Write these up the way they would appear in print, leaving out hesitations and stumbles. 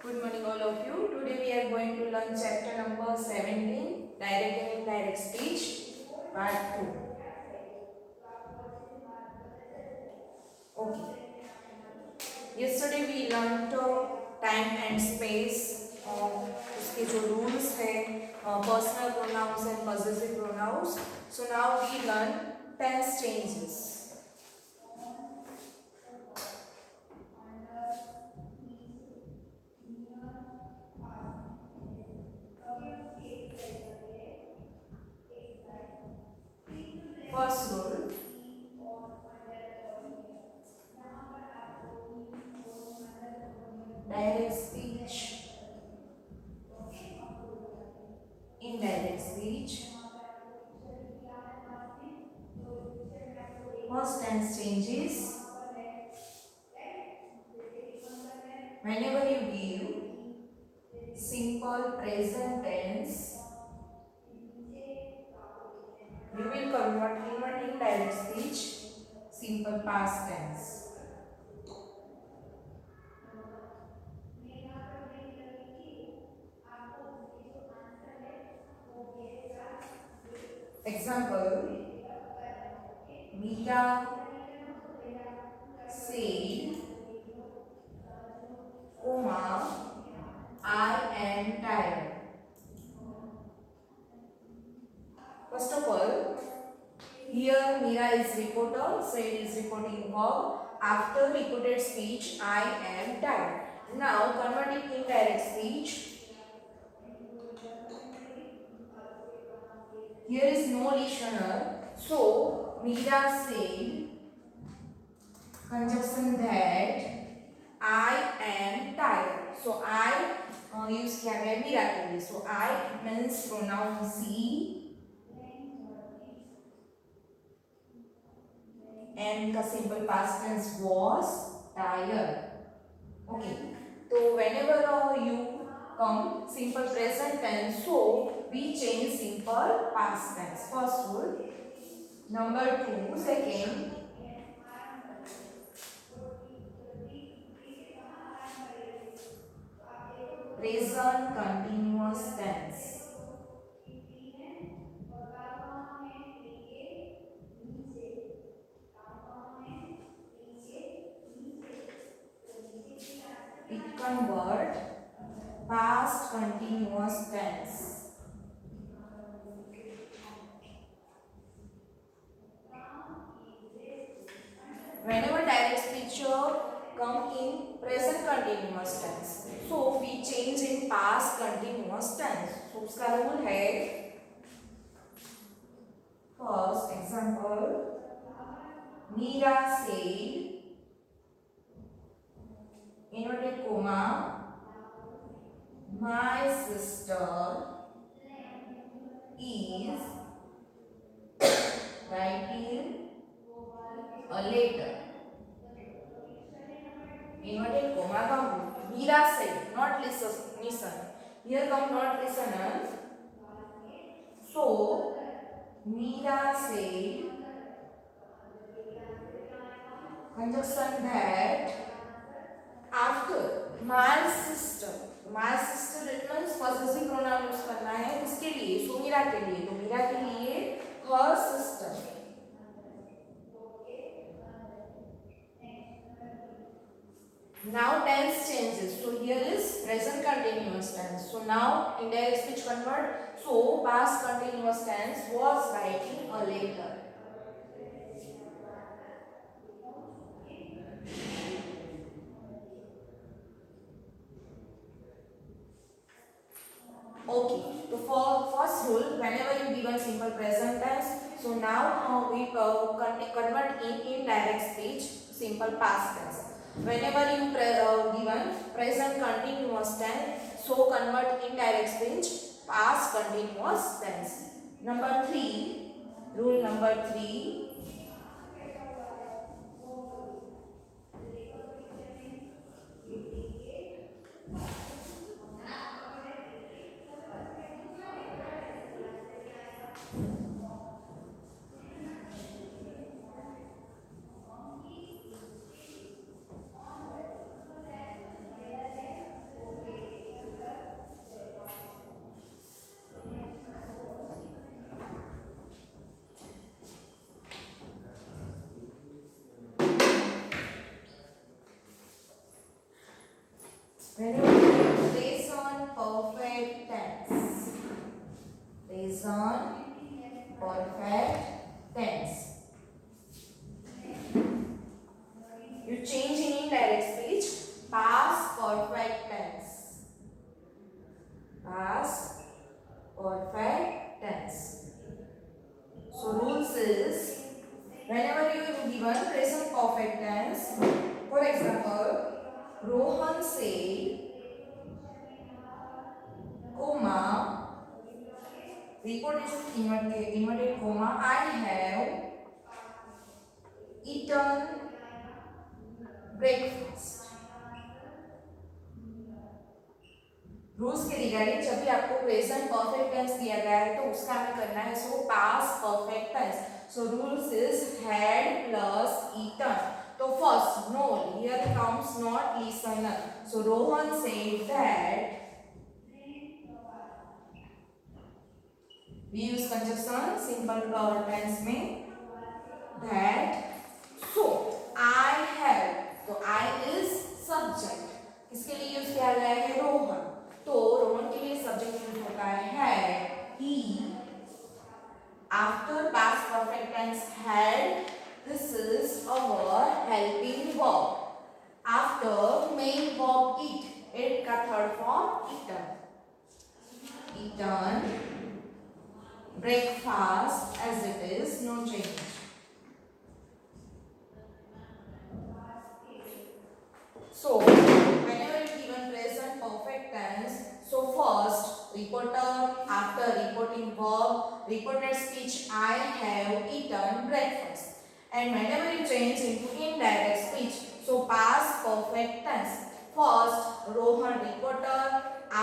Good morning all of you. Today we are going to learn chapter number 17, Direct and Indirect Speech, part 2. Okay. Yesterday we learned time and space, उसके जो rules है, personal pronouns and possessive pronouns. So now we learn tense changes. First rule, direct speech, indirect speech. First tense changes. Whenever you give simple present tense, you will convert in indirect speech simple past tense. Example, Mira said, I am tired. First of all, here Mira is reporter, said is reporting verb. After reported speech, I am tired. Now convert it in direct speech. Here is no listener. So Mira said, conjunction that I am tired. So I use क्या है मीरा के लिए. So I means pronoun she. And का simple past tense was tired. Okay. So whenever you come simple present tense, so we change simple past tense. First rule. Number 2. Second. Present continuous tense. It convert past continuous tense. Whenever direct speech come in present continuous tense, so we change in past continuous tense. So उसका rule है, first example, Meera said, inverted comma, my sister is writing a letter. Inverted comma come. Meera said, not listen. Here come not listener. So Meera said, conjunction that after my sister. My sister it means possessive pronoun use करना है किसके लिए? सो मीरा के लिए. तो मीरा के लिए her sister. Now tense changes. So here is present continuous tense. So now indirect speech convert. So past continuous tense was writing a letter. Okay. So for first rule, whenever you given simple present tense, so now we convert in indirect speech simple past tense. Whenever you given present continuous tense, so convert indirect speech past continuous tense. Number 3, rule number 3. Whenever you present perfect tense. Present perfect tense. You change in indirect speech. Past perfect tense. Past perfect tense. So rules is whenever you are given present perfect tense. For example, Rohan said, comma, report is inverted comma, I have eaten breakfast. Rules के regarding जब भी आपको present perfect tense दिया गया है तो उसका हमें करना है so past perfect tense. So rules is had plus eaten. तो first no here comes not listener. So Rohan said that we use conjunction simple tense में दैट. So I have. तो आई इज सब्जेक्ट. किसके लिए use किया गया है? रोहन. तो रोहन के लिए सब्जेक्ट यूज होता है he. After past perfect tense had, this is our helping verb. After main verb it का third form eaten. eaten breakfast as it is, no change. So whenever you given present perfect tense, so first reporter, after reporting verb, reported speech I have eaten breakfast. And whenever you change into indirect speech, so past perfect tense. First Rohan reporter,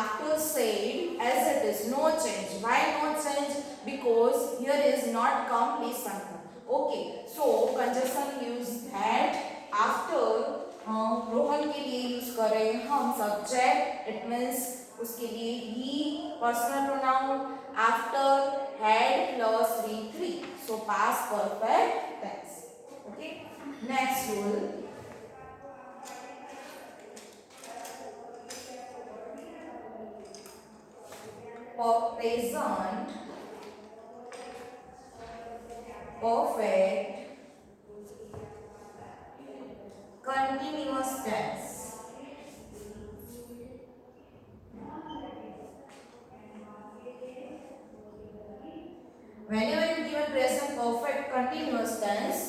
after said as it is, no change. Why no change? Because here is not complete sentence. Okay, so conjunction use that. after Rohan के लिए use करें हम subject. It means उसके लिए ही personal pronoun. After had plus V3. So past perfect tense. Okay, next rule. Present perfect continuous tense. Whenever you given present perfect continuous tense,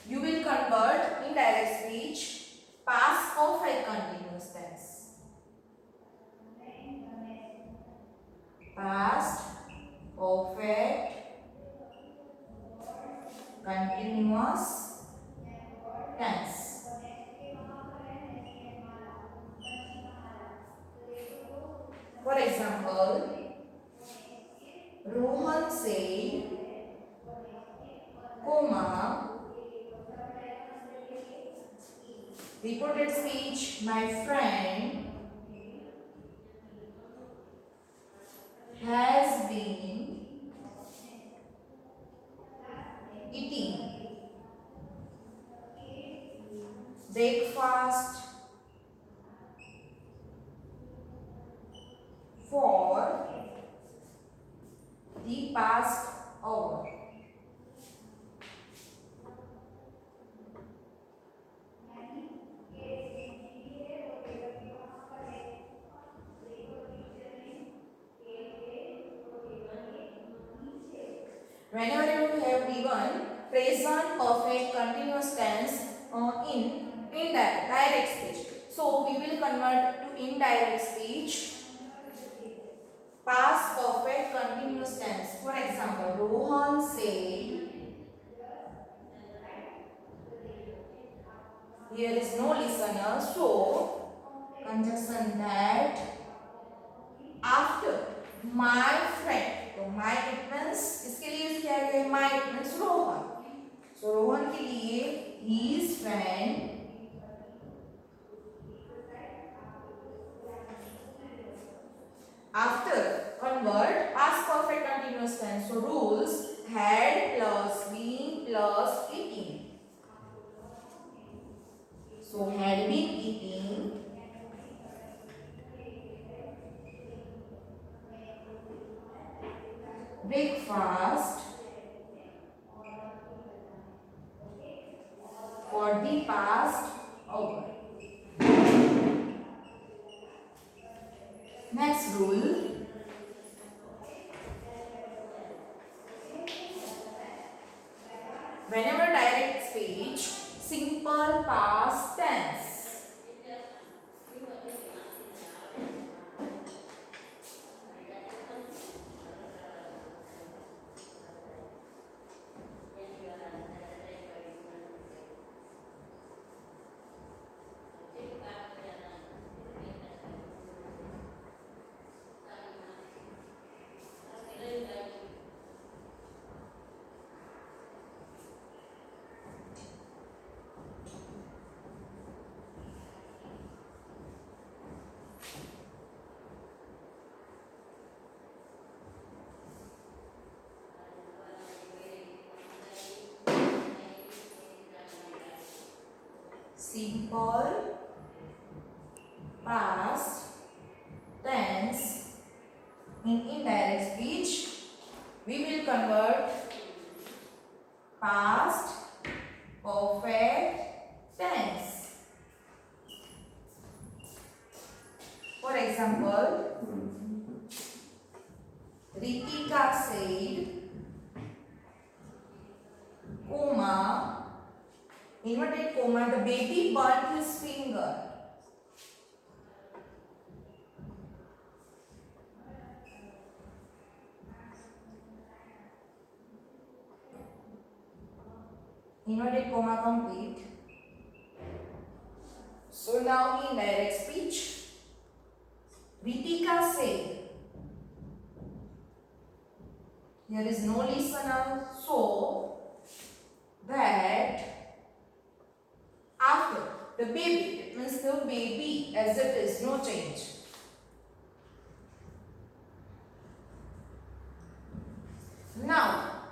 you will convert indirect speech past perfect continuous tense. Past perfect continuous tense. For example, Rohan said, comma, reported speech, my friend has been eating breakfast for the past hour. Whenever you have given present perfect continuous tense in direct speech, so we will convert to indirect speech past perfect continuous tense. For example, Rohan said, here is no listener, so conjunction that. after my friend. तो my it means इसके लिए use किया गया है my it means Rohan. सो रोहन के लिए his friend after convert past perfect continuous tense. So rules had plus been plus eating. So had been eating breakfast for the past hour. Next rule. Whenever direct speech, simple past tense. Simple past tense in indirect speech. We will convert past perfect tense. For example, Ritika said, comma, inverted comma, the baby burnt his finger. Inverted comma complete. So now in direct speech, Ritika said. Here is no listener, so that after the baby, it means the baby as it is, no change. Now,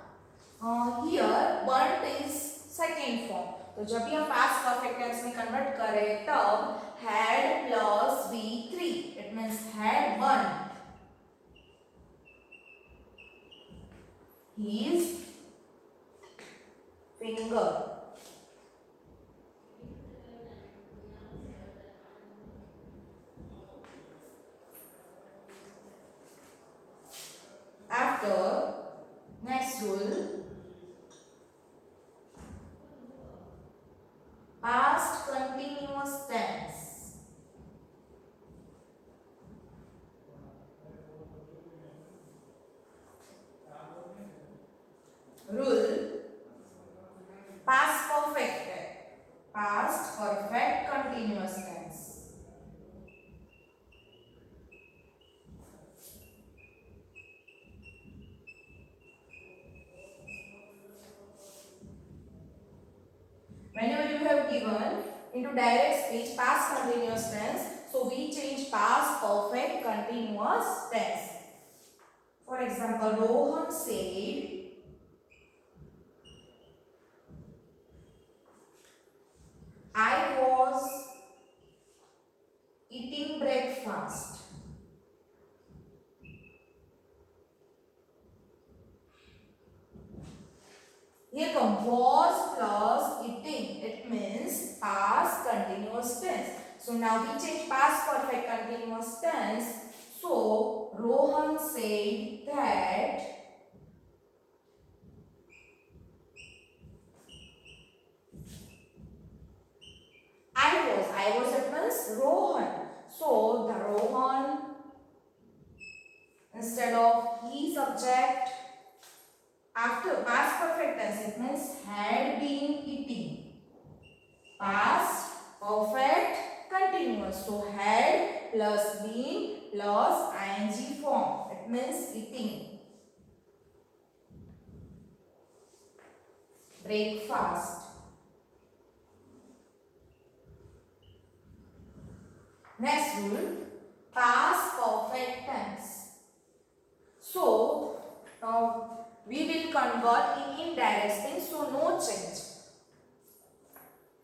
here burnt is second form. तो जब भी हम past perfect tense में convert करें तब had plus V3, it means had burnt his finger. After, next rule, past continuous tense. Rule, past perfect continuous tense. Whenever you have given into direct speech past continuous tense, so we change past perfect continuous tense. For example, Rohan said, I was eating breakfast. Here comes was plus eating. It means past continuous tense. So now we change past perfect continuous tense. So Rohan said that I was it means Rohan. So the Rohan, instead of he subject, after past perfect tense, it means had been eating. Past perfect continuous. So had plus been plus ing form. It means eating. Breakfast. Next rule, past perfect tense. So now we will convert in indirect tense, so no change.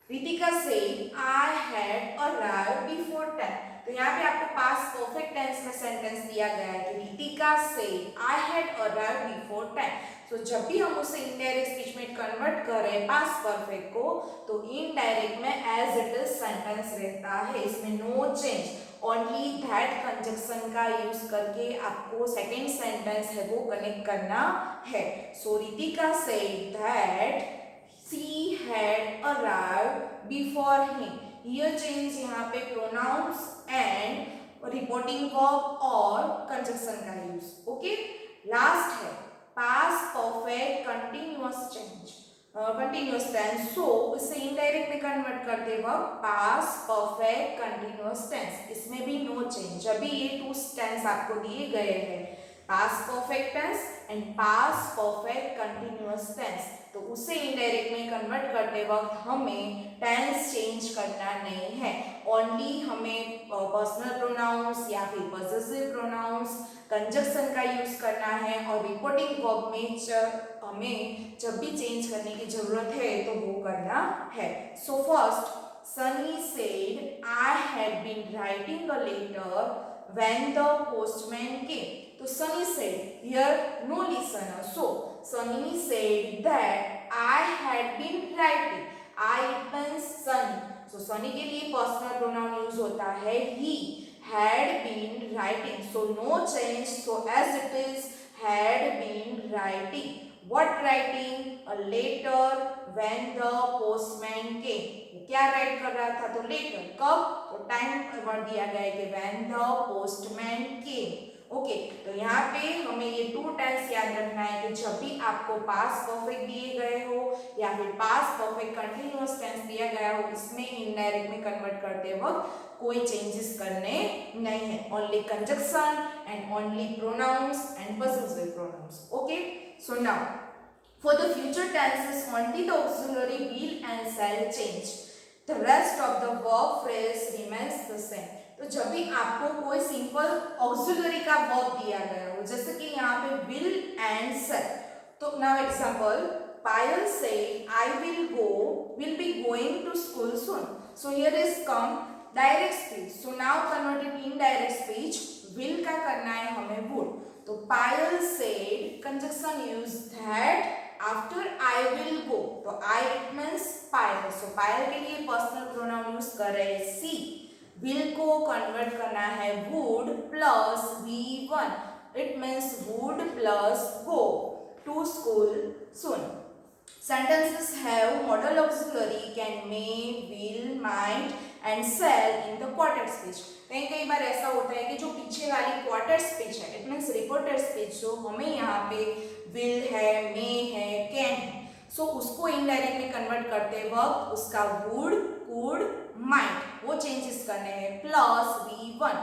Ritika said, I had arrived before 10। तो यहाँ पे आपको past perfect tense में sentence दिया गया है कि रितिका से आई हैड अराइव्ड बिफोर 10। तो जब भी हम उसे इनडायरेक्ट स्पीच में कन्वर्ट करें पास्ट परफेक्ट को, तो इनडायरेक्ट में एज इट इज सेंटेंस रहता है, इसमें no change, only that conjunction का यूज करके आपको सेकेंड सेंटेंस है वो कनेक्ट करना है। So Ritika said that she had arrived before him. Here change यहाँ पे pronouns and reporting verb और conjunction का use. Okay? Last है past perfect continuous change. Continuous tense, so इसे इनडायरेक्ट में कन्वर्ट करते वक्त पास्ट परफेक्ट कंटिन्यूस टेंस, इसमें भी नो चेंज। जब भी ये टू टेंस आपको दिए गए हैं past perfect tense and past perfect continuous tense, तो उसे इनडायरेक्ट में कन्वर्ट करते वक्त हमें टेंस चेंज करना नहीं है, ओनली हमें पर्सनल प्रोनाउंस या फिर पॉसेसिव प्रोनाउंस कंजक्शन का यूज करना है, और रिपोर्टिंग वर्ब में हमें जब भी चेंज करने की जरूरत है तो वो करना है। So first Sunny said I had been writing a letter when the postman came. तो Sunny said, here no listener. So Sunny said that I had been writing. I it means Sunny. So Sunny के लिए personal pronoun use होता है he. Had been writing. So no change. So as it is had been writing. What writing? A letter when the postman came. क्या right कर रहा था? तो letter. कब? तो टाइम वर्ड दिया गया है कि when the postman came. Okay, तो यहाँ पे हमें ये टू टेंस याद रखना है कि जब भी आपको पास्ट परफेक्ट दिए गए हो या फिर पास्ट परफेक्ट कंटिन्यूअस टेंस दिया गया हो, इसमें इनडायरेक्ट में कन्वर्ट करते वक्त कोई चेंजेस करने नहीं है, only conjunction and only pronouns and possessive pronouns. Okay, so now for the future tenses only the auxiliary will and shall change. The rest of the verb phrase remains the same. तो जब भी आपको कोई simple auxiliary का verb दिया गया हो, जैसे कि यहाँ पे will and shall, तो now example Payal say I will be going to school soon. So here is come direct speech. So now converted indirect speech, will का करना है हमें would. तो Payal said conjunction use that after I will go, तो आई it means पायल, सो पायल के लिए personal pronoun use कर रहे हैं सी। विल को कन्वर्ट करना है would plus V1, it means would plus go to school soon. Sentences have modal auxiliary can, may, will, might and shall in the quarter speech. कई बार ऐसा होता है कि जो पीछे वाली क्वार्टर स्पीच है, इट मीन्स रिपोर्टेड स्पीच, जो हमें यहाँ पे will है, may है, can है, सो उसको इनडायरेक्ट में कन्वर्ट करते वक्त उसका would, could, might वो चेंजेस करने हैं, plus V1,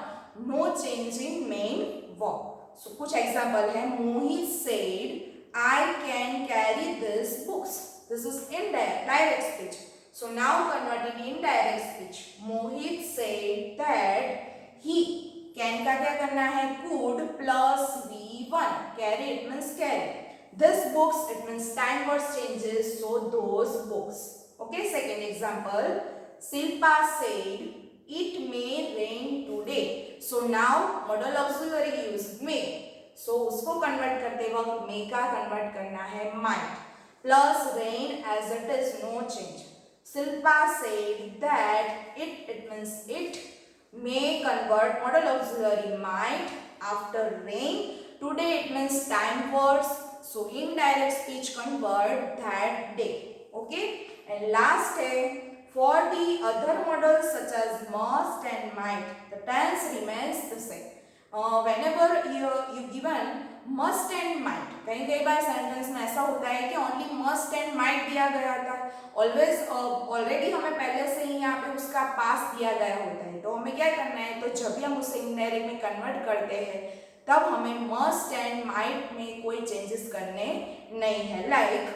no change in main verb. So कुछ एग्जांपल है, Mohit said I can carry these books. This is direct speech. So now converting indirect speech. Mohit said that he can का क्या करना है? Could plus V1. Carry it means carry. This books it means time verb changes. So those books. Okay. Second example. Silpa said it may rain today. So now modal auxiliary use may. सो उसको convert करते वक्त मे का convert करना है might plus rain as it is no change. Shilpa said that it means it may convert modal auxiliary might after rain today it means time words so indirect speech convert that day. Okay, and last है for the other modals such as must and might the tense remains the same. whenever you given must and might, कई बार sentence में ऐसा होता है कि only must and might दिया गया था, ऑलवेज ऑलरेडी हमें पहले से ही यहाँ पे उसका पास दिया गया होता है, तो हमें क्या करना है, तो जब भी हम उसे इनडायरेक्ट में कन्वर्ट करते हैं तब हमें मस्ट एंड माइट में कोई चेंजेस करने नहीं है। Like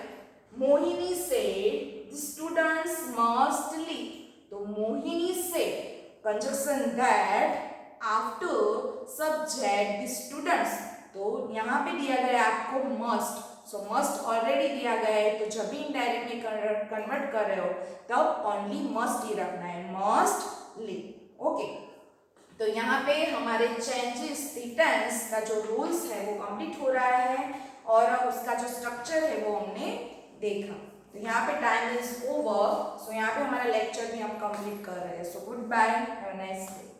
Mohini said students must leave, तो Mohini said conjunction that after subject students, तो यहाँ पे दिया गया है आपको मस्ट, सो मस्ट ऑलरेडी दिया गया है, तो जब भी इनडायरेक्ट में कन्वर्ट कर रहे हो तब ओनली मस्ट ही रखना है, मस्ट लीव। ओके, तो यहाँ पे हमारे चेंजेस द टेंस का जो रूल्स है वो कंप्लीट हो रहा है और उसका जो स्ट्रक्चर है वो हमने देखा। तो यहाँ पे टाइम इज ओवर, सो यहाँ पे हमारा लेक्चर भी हम कंप्लीट कर रहे हैं। So good bye, have a nice day.